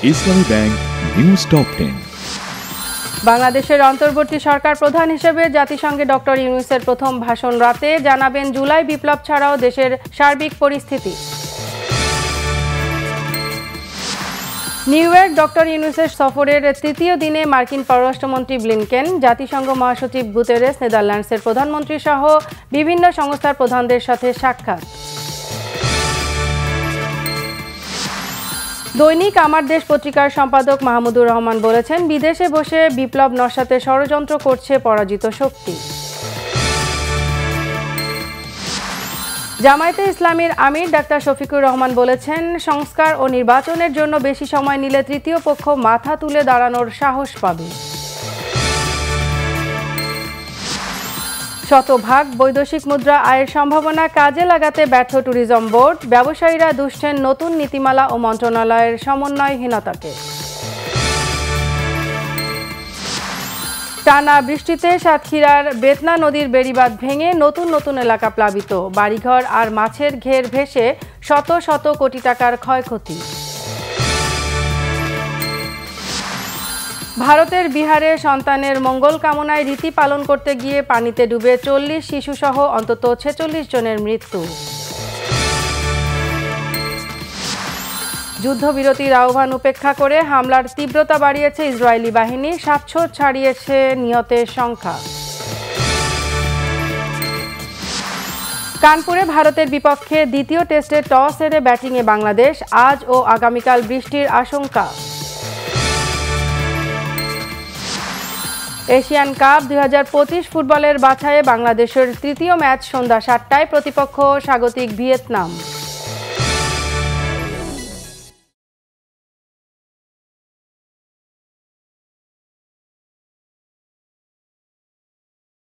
ইসলামী bank news top 10। বাংলাদেশের অন্তর্বর্তী সরকার প্রধান হিসেবে জাতিসংঘে ডক্টর ইউনূসের প্রথম ভাষণ রাতে জানাবেন জুলাই বিপ্লব ছাড়াও দেশের সার্বিক পরিস্থিতি। নিউ ইয়র্ক ডক্টর ইউনূসের সফরের তৃতীয় দিনে মার্কিন পররাষ্ট্রমন্ত্রী ব্লিনকেন, জাতিসংঘ মহাসচিব গুতেরেস, নেদারল্যান্ডসের প্রধানমন্ত্রী সহ বিভিন্ন সংস্থার প্রধানদের সাথে সাক্ষাৎ। দৈনিক আমার দেশ পত্রিকার সম্পাদক মাহমুদুর রহমান বলেছেন, বিদেশে বসে বিপ্লব নস্যাতে ষড়যন্ত্র করছে পরাজিত শক্তি। জামায়াতে ইসলামীর আমির ডাক্তার শফিকুর রহমান বলেছেন, সংস্কার ও নির্বাচনের জন্য বেশি সময় নিলে তৃতীয় পক্ষ মাথা তুলে দাঁড়ানোর সাহস পাবে। শতভাগ বৈদেশিক মুদ্রা আয়ের সম্ভাবনা কাজে লাগাতে ব্যর্থ ট্যুরিজম বোর্ড, ব্যবসায়ীরা দুষছেন নতুন নীতিমালা ও মন্ত্রণালয়ের সমন্বয়হীনতাকে। টানা বৃষ্টিতে সাতক্ষীরার বেতনা নদীর বেড়িবাঁধ ভেঙে নতুন নতুন এলাকা প্লাবিত, বাড়িঘর আর মাছের ঘের ভেসে শত শত কোটি টাকার ক্ষয়ক্ষতি। ভারতের বিহারে সন্তানের মঙ্গল কামনায় রীতি পালন করতে গিয়ে পানিতে ডুবে 40 শিশুসহ অন্তত 46 জনের মৃত্যু। যুদ্ধবিরতির আহ্বান উপেক্ষা করে হামলার তীব্রতা বাড়িয়েছে ইসরায়েলি বাহিনী, 700 ছাড়িয়েছে নিহতের সংখ্যা। কানপুরে ভারতের বিপক্ষে দ্বিতীয় টেস্টে টস হেরে ব্যাটিংয়ে বাংলাদেশ, আজ ও আগামীকাল বৃষ্টির আশঙ্কা। এশিয়ান কাপ 2025 ফুটবলের বাছাইয়ে বাংলাদেশের তৃতীয় ম্যাচ সন্ধ্যা 7টায়, প্রতিপক্ষ স্বাগতিক ভিয়েতনাম।